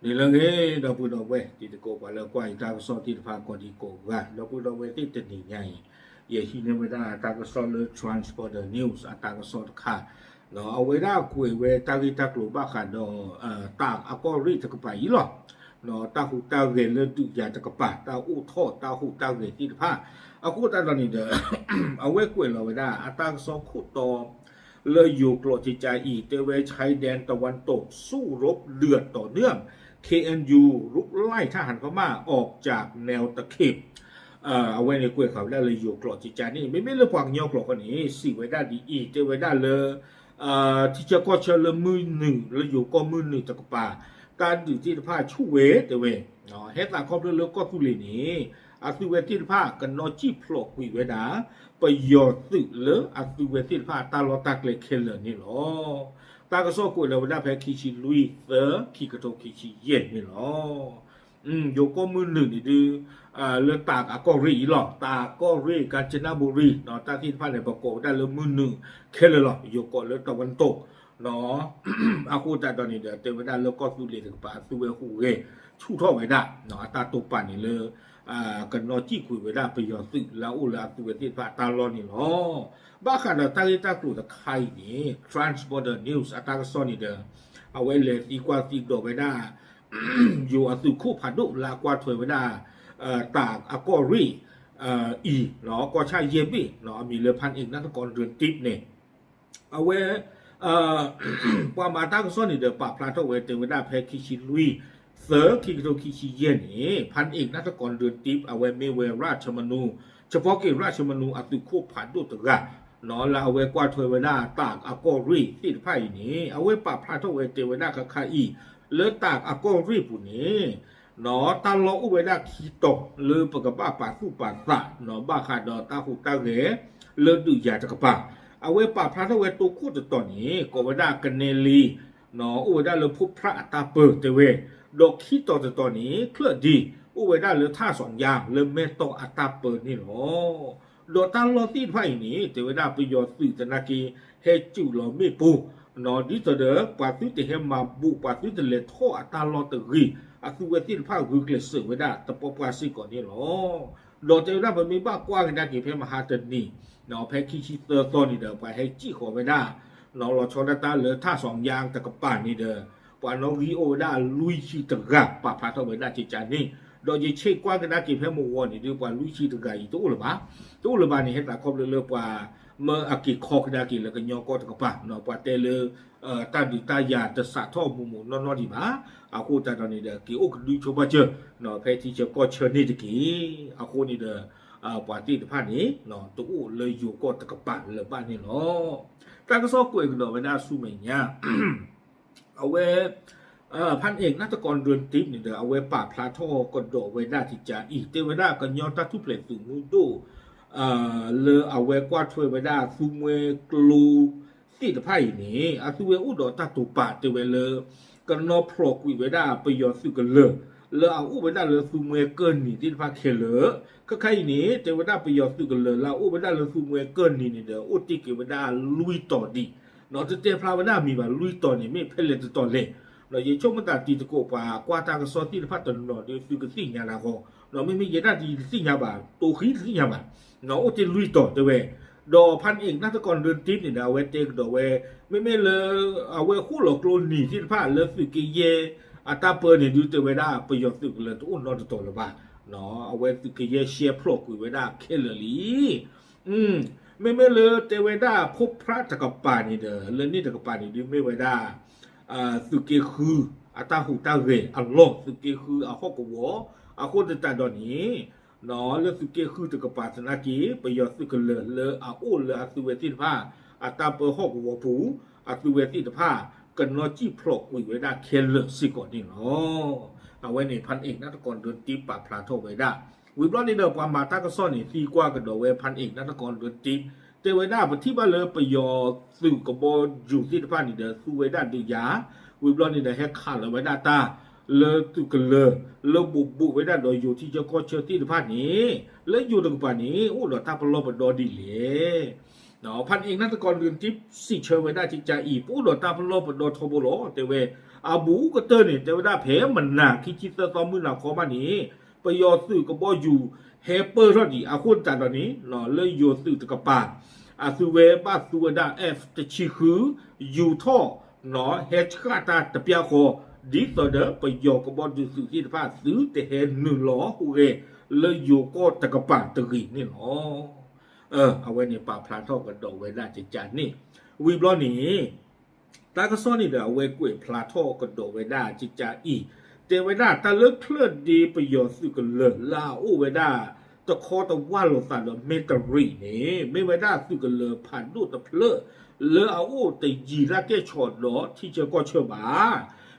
นี่เรื่องนี้เราพูดเอาไว้ที่ตะโกว่าแล้วกว่าตากสอนที่พากอดีโกว่าเราพูดเอาไว้ที่ตะนี่ใหญ่อย่าที่เนี่ยไม่ได้ตากสอนเลย transporter news ตากสอนค่ะเราเอาไว้ได้คุยไว้ตากิตากลุ่มบ้าค่ะเนาะตากอากอริตะกไปอีหรอเนาะตาหูตาเรนเลยตุยาตะกปะตาอู้ทอดตาหูตาเรนที่พาเอาคู่ตาตอนนี้เด้อเอาไว้คุยเราไว้ได้ตากสอนคู่ต่อเลยอยู่โกรธใจอีเตเวชายแดนตะวันตกสู้รบเดือดต่อเนื่องKNU ลุกไล่ทหารพม่าออกจากแนวตะเข็บเอาไว้ในกล้วยเขาได้เลยอยู่กรอจิจานี่ไม่เลือกวางยอกหรอกคนนี้สิไว้ได้ดีอีเจไว้ได้เลยที่จะก็เชลมือหนึ่งแล้วอยู่ก็มือหนึ่งตะกป่าการดื่มที่ผ้าชูเวเตเวเนาะเฮตาครอบเรื่องก็ทุเรนี้อาสุเวที่ผ้ากันนอจีพลอกคุยไว้นะประโยชน์สึเลยอาสุเวที่ผ้าตาลอตากเลยเคเลนี่หรอตากระโซกุยเราได้แพ้คีชิลุยเตอคีกระโตคีชิเย็นนี่หรอโยก็มือหนึ่งนี่ดูเรื่องตากก็รีหรอตากก็รีกาญจนบุรีเนาะตาที่ผ่านในประกอบได้เรื่องมือหนึ่งเคเลยหรอโยก็เรื่องตะวันตกเนาะอาคูแต่ตอนนี้เดี๋ยวเต็มไปได้แล้วก็สุเรถึงป่าสุเวหูเรชู่ท่อไว้ได้เนาะตาตัวป่านนี่เลยกันนอจี้คุยไว้ได้ประโยชน์สึแล้วอุลาสุเวที่ผ่าตาลอนี่เนาะบ้าขันเราตั้งใจกลุ่มตะไคร่นี่ transporter news ตากระซ้อนนี่เด้อเอาไว้เลยดีกว่าตีดอกไว้ได้อยู่อาสุคู่ผัดดุลากว่าถวยไว้ได้ตากอากอรีอีเนาะก็ใช่เยบีเนาะมีเรือพันเอกนักกรเรือนติ๊บเนี่ยเอาไว้ว่ามาตั้งซ้อนนี่เดี๋ยวปราบพลาดเท่าไว้เต็มไว้ได้แพ้คิชิลุยเสือคิโตคิชิเยนี่พันเอกนักกรเรือนติ๊บเอาไว้เมเวราชมนูเฉพาะเกราชมนูอาสุคู่ผัดดุตระเนาะแล้วเอาไว้กว่าถวยไว้ได้ตากอากอรีติดไพ่นี่เอาไว้ปราบพลาดเท่าไว้เต็มไว้ได้กับใครอีเลือตากอากอรีปุ่นนี้เนาะตาลออุเวดาคีตกเลือปกบ้าป่าสู้ป่าสะเนาะบ้าขาดตาหูตาเหรเลือดุยาตะกป่าเอาไว้ป่าพระทเวตัวคู่ตอนนี้ก็เวดากันเนลีเนาะอุเวดาเลือพุพระตาเปิดเตเวดอกคีตตอนนี้เคลื่อนดีอุเวดาเลือท่าสองอย่างเลือเมตโตอัตาเปิดนี่เนาะดอกตาลอตีไพ่นี้เตเวดาประโยชน์สื่อตนากีเฮจูลอไม่ปูนอดิตเดอปาตุเตเฮมาบุปาตุเตเลโทอัตาลอตรีอาสุเวตินภาคคือเกลสือไว้ได้ตะปปาสิก่อนนี่หรอโดยเจ้าหน้ามันมีบ้ากว้างกันได้กี่เพมหาเจนี่เนาะแพ้ขี้ชิเตอร์ต้นนี่เด้อไปให้จี้ขอไว้ได้เนาะเราชนตาเหลือท่าสองยางตะกป่านนี่เด้อปานเราวิโอได้ลุยชีตะกะปะพาเท่าไว้ได้จิจานี่โดยเช็คกว้างกันได้กี่เพมวอนนี่ดูปานลุยชีตะกะอีตู้หรือเปล่าตู้หรือเปล่านี่เห็นตาครบเรือๆปว่าเมื่ออากิคอกได้กี่แล้วก็ยอก็ตะกป่าเนาะปาเตเลตาดิตายาจะสะท่อมุมุนนอนดีมาอาคูตาตอนนี้เด้อกี่โอ้ดูชมว่าเจอเนาะแพ้ที่เจอก็เชิญนี่ตะกี้อาคูนี่เด้อปาร์ตี้ตะพานนี้เนาะตู้เลยอยู่ก็ตะกป่าเลยบ้านนี่เนาะตาก็ซอกกวยกันเนาะไม่น่าสู้ไม่เนี่ยเอาไว้พันเอกนักกรเรือนติ๊บนี่เด้อเอาไว้ป่าพลาท่อกระโดดไว้ได้ที่จะอีกเตไว้ได้กันย้อนตาทุเพลตุมูดูเลอเอาไว้กวาดช่วยไว้ได้ซูเมกลูติดไพ่นี้อาซูเวอุดอตาตุปาเตเวเลกันนอพรอกวิเวดาประโยชน์สุกันเลอเอาอุเวดาเลซูเมเกินนี่ติดพาเคเลก็ใครนี้เตเวดาประโยชน์สุกันเลาอุเวดาเลซูเมเกินนี่เด้ออุติกิเวดาลุยต่อดีเนาะเตพลาเวดามีว่าลุยต่อนี่ไม่เพลเลต่อเลยเราอย่าชมมันตาตีตะโกปากว่าตากระสอติดพัดตนอเดี๋ยวสุกันสิ่งยาลาโกเราไม่มีเยดาดีสิ่งยาบาตัวขี้สิ่งยาบาเนาะอุติลุยต่อเตเวดอพันเอกนักกรเดินทิพย์นี่นะเวเตกดอเวไม่เลยเอาเวคู่หลอกลวงหนีที่ผ้าเลสุกิเยอัตาเปิร์เนี่ยดูเตเวด้าประโยชน์สุกเลยตุ้นนอนตัวละบ้าเนาะเอาเวสุกิเยเชียพลอกเวด้าเคเลลีไม่เลยเตเวด้าพบพระจักรปานี่เด้อเรื่องนี้จักรปานี่ดูไม่เวด้าสุกิคืออัตาหูตาเรอัลลอฮ์สุกิคืออาข้อกวออาข้อจะตาดอนนี้เนาะเรื่องสุกี้คือตะกปาสนากีประโยชน์สุกเลออาอุเลออาสุเวติผ้าอาตาเปอหอกวัวผูอาสุเวติผ้ากันนอจี้พลอกวิเวดาเคเลสิก่อนนี่เนาะเอาไว้ในพันเอกนักกรเดินตีปาพลาโทไว้ได้วิบล้อในเดิมความมาตากระซ่อนนี่ตีกว่ากันโดยพันเอกนักกรเดินตีเตไว้ได้ปฏิบัติเลยประโยชน์สุกบอยู่ที่ผ้านี่เดินสุเวดาดุยาวิบล้อในเดิมให้ขาดเลยไว้ได้ตาเลอตุกเลอบุไว้ได้โดยอยู่ที่เจ้าก็เชื่อที่ผ้านี้แล้วอยู่ตรงป่านี้โอ้เราตาปลอบดอดีเลย เนาะพันเอกนักกรเรือนทิพย์สิเชอร์ไว้ได้จิจาอีปูโดตาพโลปโดโทโบโลเตเวอาบูก็เตอร์เนี่ยเตเวได้เพมันหนักคิจิตตอมือหนักขอมานี้ประโยชน์สื่อก็บ่อยู่เฮเปอร์ทอดีอาคุณจัดตอนนี้เนาะเลยโยสื่อตะกปาอาซูเวบาซูเวดาเอฟตะชิคือยูท่อเนาะเฮชคาตาตะเปียโคดีต่อเดอประโยชน์ก็บ่อยู่สื่อที่ฟ้าซื้อแต่เห็นหนึ่งล้อฮูเรเลยโยก็ตะกปาตะกีนี่เนาะเอาไว้ในป่าพลาท่อกันดอกไว้ได้จิจานนี่วีบล้อนี้ตาก็ซ่อนนี่เดี๋ยวเอาไว้กล้วยพลาท่อกันดอกไว้ได้จิจาอีเจไว้ได้ตาเลิกเคลื่อนดีประโยชน์สื่อกันเลยลาอู้ไว้ได้ตะคอตะว่าโลซาโดเมตารีนี่ไม่ไว้ได้สื่อกันเลยผ่านดูตะเพลเลอเอาอู้แต่ยีราเกชอดล้อที่เจอก็เชื่อบ้า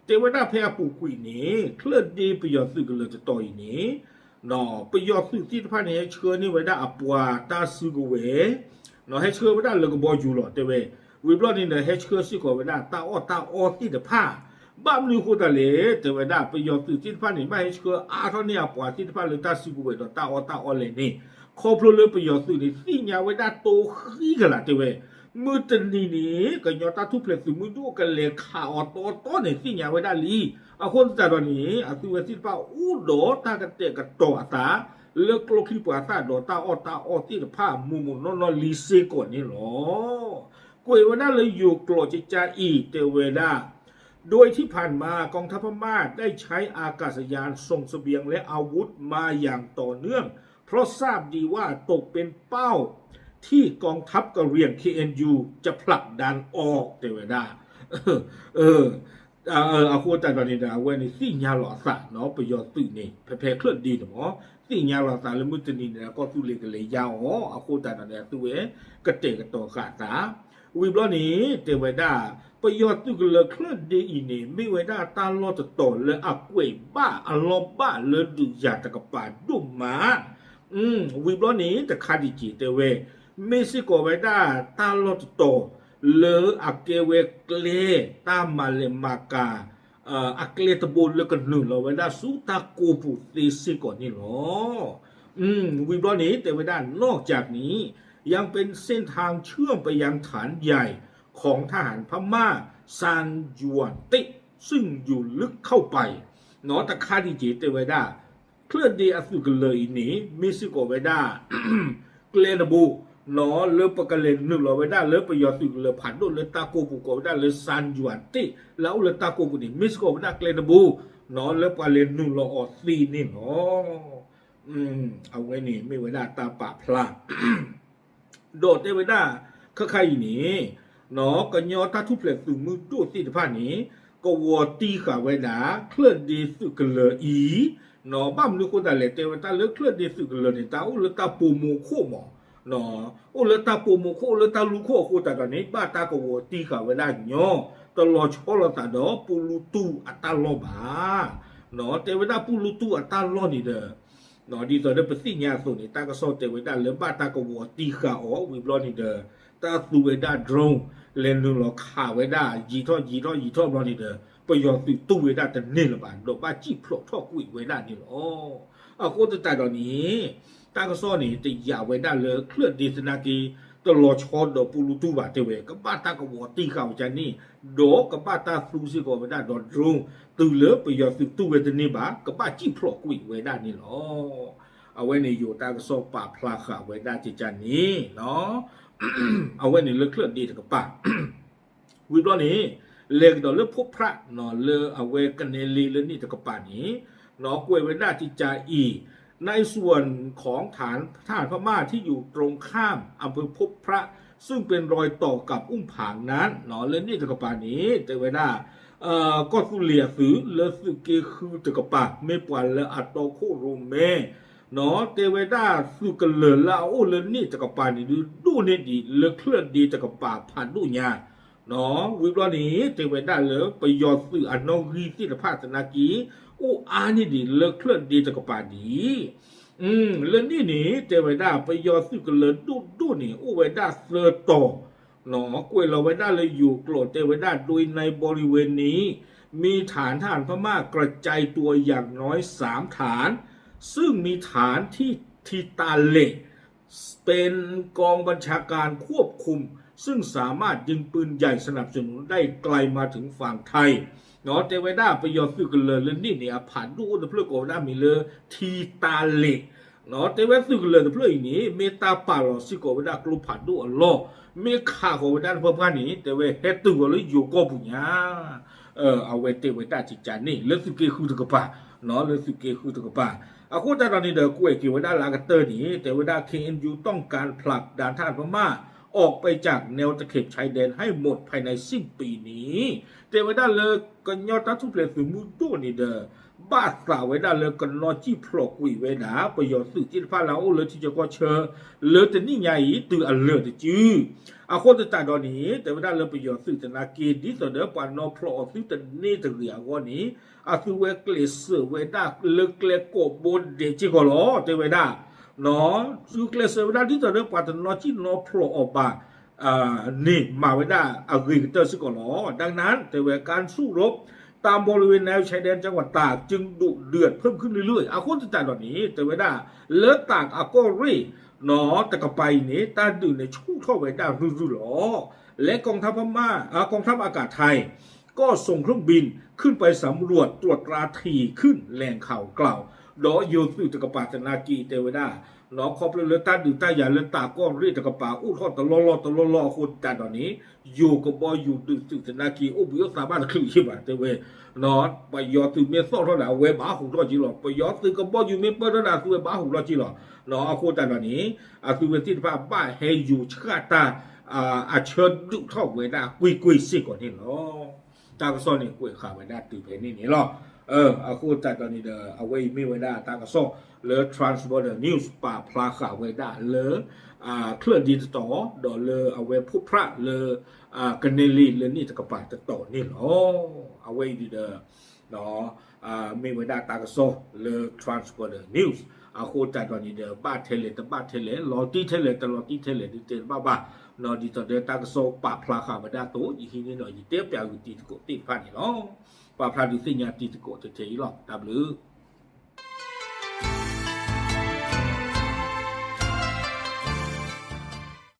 เจไว้ได้พยาปูกุยนี้เคลื่อนดีประโยชน์สื่อกันเลยจะต่อยนี้เนาะประโยชน์สื่อที่ผ่านนี้เชื่อนี่ไว้ได้อัปวาตาสื่อเวเนาะให้เชื่อไว้ได้เลยก็บออยู่หรอเตเววิบล้อนี่เนี่ยให้เชื่อสื่อก็ไว้ได้ตาอ้อที่เดผ้าบ้ามลือคู่ตะเลแต่เวลาประโยชน์สื่อที่พันนี่ไม่ให้เชื่ออาเท่านี้ปว่าที่พันเลยตาสิบุเวดตาอเลยนี่ครบเลยประโยชน์สื่อนี่สิ่งยาไว้ได้โตขี้กันละเจเวมือตันนี่ก็ยอตาทุกเพลสมือดูกันเลยข่าวโตเนี่ยสิ่งยาไว้ได้ลีอาคนจัดวันนี้อาสุเวสิป้าอู้โดตากันเตะกันโตอาตาเลือกโลคิปอาตาโดตาที่ผ้ามุมนอนลีเซก่อนนี่หรอกวยวันนั้นเลยอยู่โกรธจิจาอีเตเวดาโดยที่ผ่านมากองทัพพม่าได้ใช้อากาศยานส่งเสบียงและอาวุธมาอย่างต่อเนื่องเพราะทราบดีว่าตกเป็นเป้าที่กองทัพกะเหรี่ยง KNU จะผลักดันออกเตเวดาอาคูแต่ตอนนี้นะเว้ยนี่สิ่งยาหล่อสะเนาะประโยชน์ตื่นนี่แพ้เคลื่อนดีเนาะสิ่งยาหล่อสะแล้วมุตนีเนี่ยก็สู้เลยกันเลยยาวอ๋ออาคูแต่ตอนนี้ตัวกระเตกระต่อขาดาวิบล้อนี้เตเวดาประโยชน์ตุกเลเคลื่อนดีอีนี่ไม่เวดาตาลอจะต่อเลยอักเวบ้าอารมณ์บ้าเลยดูอยากตะกปาดุมมาวิบล้อนี้แต่คาดิจิเตเวไม่สิโกเวดาตาลอจะต่อเลยอักเกเวเกลตามาเลมากาอักเลตบุลเลยกันหนึ่งเราเวดาสุตาโกปุติสิก่อนนี่หรอวิบล้อนี้แต่เวดานอกจากนี้ยังเป็นเส้นทางเชื่อมไปยังฐานใหญ่ของทหารพม่าซานยวนติซึ่งอยู่ลึกเข้าไปเนาะตะคาดิจิเตเวดาเคลื่อนดีอสุกเลยนี้มิซิโกเวดาเกลนบูเนาะเลือปกเลนหนึ่งเราเวดาเลือประโยชน์สุกเลยผ่านด้วยเลือตาโกบุโกเวดาเลือซานยวนติแล้วเลือตาโกบุนี่มิซิโกเวดาเกลนบูเนาะเลือปกเลนหนึ่งเราออกซีนี่เนาะเอาไว้นี่ไม่เวดาตาปะพลาโดดได้ไว้ได้ข้าใครนี่เนาะก็ยอตาทุเพลสุมือดูสิทผ่านนี้ก็วอตีขาไว้นะเคลื่อนดีสุกเลอีเนาะบ้ามนึกคนแต่เล็กเตวันตาเลือกเคลื่อนดีสุกเลนี่ตาอุลตาปูโมโคหมอเนาะอุลตาปูโมโคอุลตาลูโคโคแต่ตอนนี้บ้าตาก็วอตีขาไว้ได้เนาะตลอดชอลตาดอปูลูตูอัตาลอบาเนาะเตวันตาปูลูตูอัตาลอนี่เด้อเนาะดีต่อเด้อเป็นสิ่งยาสุนี่ตาก็โซเตวันตาเลือกบ้าตาก็วอตีขาอ๋อวิบลอนี่เด้อตาสูเวดาโดรนเลนนึงหรอขาเวดายีท่อบลอนี่เด้อประโยชน์ตู้เวดาแต่นี่ละบานดอกบ้าจีพลอกท่อกุยเวดานี่หรอเอาโคตรแต่ตอนนี้ตาก็ซ้อนี่แต่อย่าเวดาเลยเคลื่อนดีสนากีตลอดชอดดอกปูลูตูบาเตเวกับบ้าตาก็วอตีข่าวจันนี่ดอกกับบ้าตาสูสิก็เวดาดอดรุงตื่นเลือประโยชน์ตู้เวดานี่บากับบ้าจีพลอกกุยเวดานี่หรอเอาไว้ในอยู่ตาก็ซ้อป่าพลาข่าวเวดาจิจันนี้เนาะเอาไว้ในเลือกเคลื่อนดีกับป่าวิบล้อนี้เล็กดอกเลือกพบพระนอนเลือกเอาไว้กันเนลีเลือกนี่กับป่านี้เนาะกวยไว้ได้จิจาอีในส่วนของฐานทหารพม่าที่อยู่ตรงข้ามอำเภอพบพระซึ่งเป็นรอยต่อกับอุ้มผางนั้นเนาะเลือกนี่กับป่านี้เจอไว้ได้ก็สุเลียสือเลือกสุเกคือเจอกับป่าไม่ปวันเลือกอัตโตโคโรเมเนาะเทวดาสุกเลลาโอเลนี่จักรปานี่ดูเนี่ยดีเลือกเคลื่อนดีจักรปาผ่านดูญาเนาะวิบล้อนี้เทวดาเลือกประโยชน์สื่ออนรีสิทธิภาสนากีอูอานี่ดีเลือกเคลื่อนดีจักรปาดีเรื่องนี้นี่เทวดาประโยชน์สื่อเลดูนี่อูเวดาเสือต่อเนาะกวยเราเวดาเลยอยู่โกรธเทวดาโดยในบริเวณนี้มีฐานทหารพม่ากระจายตัวอย่างน้อย3 ฐานซึ่งมีฐานที่ทิตาเล เป็นกองบัญชาการควบคุมซึ่งสามารถยิงปืนใหญ่สนับสนุนได้ไกลมาถึงฝั่งไทยเนาะแต่เวลาไปยอซื้อกันเลยนี่เนี่ยผ่านดูแต่เพื่อโกได้มีเลยทีตาเล็กเนาะแต่เวลาซื้อกันเลยแต่เพื่ออีนี้เมตาป่าหรอสิโกเวลากลุ่มผ่านดูอัลลอฮ์เมฆาโกเวลาเพื่อพานี้แต่เวลาเฮตุกันเลยอยู่ก็ปุญญาเอาไว้เตะไว้ตาจิตใจนี่เลือดสุกี้คือตะกป่าเนาะเลือดสุกี้คือตะกป่าอาคูแต่ตอนนี้เด็กกุ้ยกี่วันได้ลากเตอร์นี้แต่ว่าKNU ต้องการผลักดันทหารพม่าออกไปจากแนวตะเข็บชายแดนให้หมดภายในสิ้นปีนี้แต่ว่าได้เลยกันยอดตัดทุเปลี่ยนสู่มุดตัวนี่เด้อบ้าสาวไว้ได้เลยกันนอจี้พลอกกุยไว้นะประโยชน์สื่อที่พาเราเลยที่จะก็เชอเลยแต่นี่ไงตื่นอันเลยแต่จื้ออาคนจะตายตอนนี้แต่ว่าได้เลยประโยชน์สื่อจะนากีดิสเดอร์ปานนอพลอกสื่อแต่นี่แต่เรียกว่านี้อาคือเวกเลสเวด้าเลิกเลโกบนเดจิกอลอแต่เวด้าเนาะคือเลสเวด้าที่จะเริ่มปานนอจี้นอพลออกมานี่มาไว้ได้อากิเตอร์ซิกอลอดังนั้นแต่เวการสู้รบตามบริเวณแนวชายแดนจังหวัดตากจึงดุเดือดเพิ่มขึ้นเรื่อยๆอาคนจะตายตอนนี้แต่เวด้าเลือดตากอาก็รีเนาะแต่ก็ไปนี้ตาดื่นในชู่เข้าไว้ได้รู้หรอและกองทัพพม่ากองทัพอากาศไทยก็ส่งเครื่องบินขึ้นไปสำรวจตรวจตราทีขึ้นแหล่งข่าวกล่าวดอโยสุตะกปาตนากีเตวดาเนาะครอบเลือดตาดื่นตาอย่าเลือดตาก้อนรีตะกปาอู้ทอดตะลอคนแต่ตอนนี้อยู่กับบอยอยู่ดื่นสุตนากีอู้บุยสามารถขึ้นใช่ไหมเตเวเนาะไปยอดตื่นเมซ่อเท่าไหร่เวบ้าหุ่นรอจีหรอไปยอดตื่นกับบอยอยู่เมเปิลเท่าไหร่ตัวบ้าหุ่นรอจีหรอเนาะเอาคนแต่ตอนนี้ตัวเวทีพาบ้าเฮยูชาตาอาเชิญดุเท่าเวดากุยสิก่อนนี่เนาะตากซ้อนนี่กุยข่าวเวดาตื่นเพลนี่หรอเอาคู่แต่ตอนนี้เด้อเอาไว้ไม่เวดาตากซ้อนเลอ Transporter News ป่าพลาข่าวเวดาเลอเคลื่อนดินต่อดอเลอเอาไว้ผู้พระเลอกันเนลีเลนี่ตะกป่าตะต่อนี่หรอเอาไว้ดีเด้อเนาะไม่เวดาตากซ้อนเลอ Transporter News อาโคแต่ตอนนี้เด้อบ้านเทเลแต่บ้านเทเลลอตี้เทเลแต่ลอตี้เทเลดิเตบ้านอดีต่อเดือนตากโซปะพลาขามาได้โตอีกทีนี้หน่อยเตี้ยเปียอยู่ตีตะโกตีพันนี่เนาะปะพลาดิสิญญาตีตะโกเฉยๆหรอกดับหรือ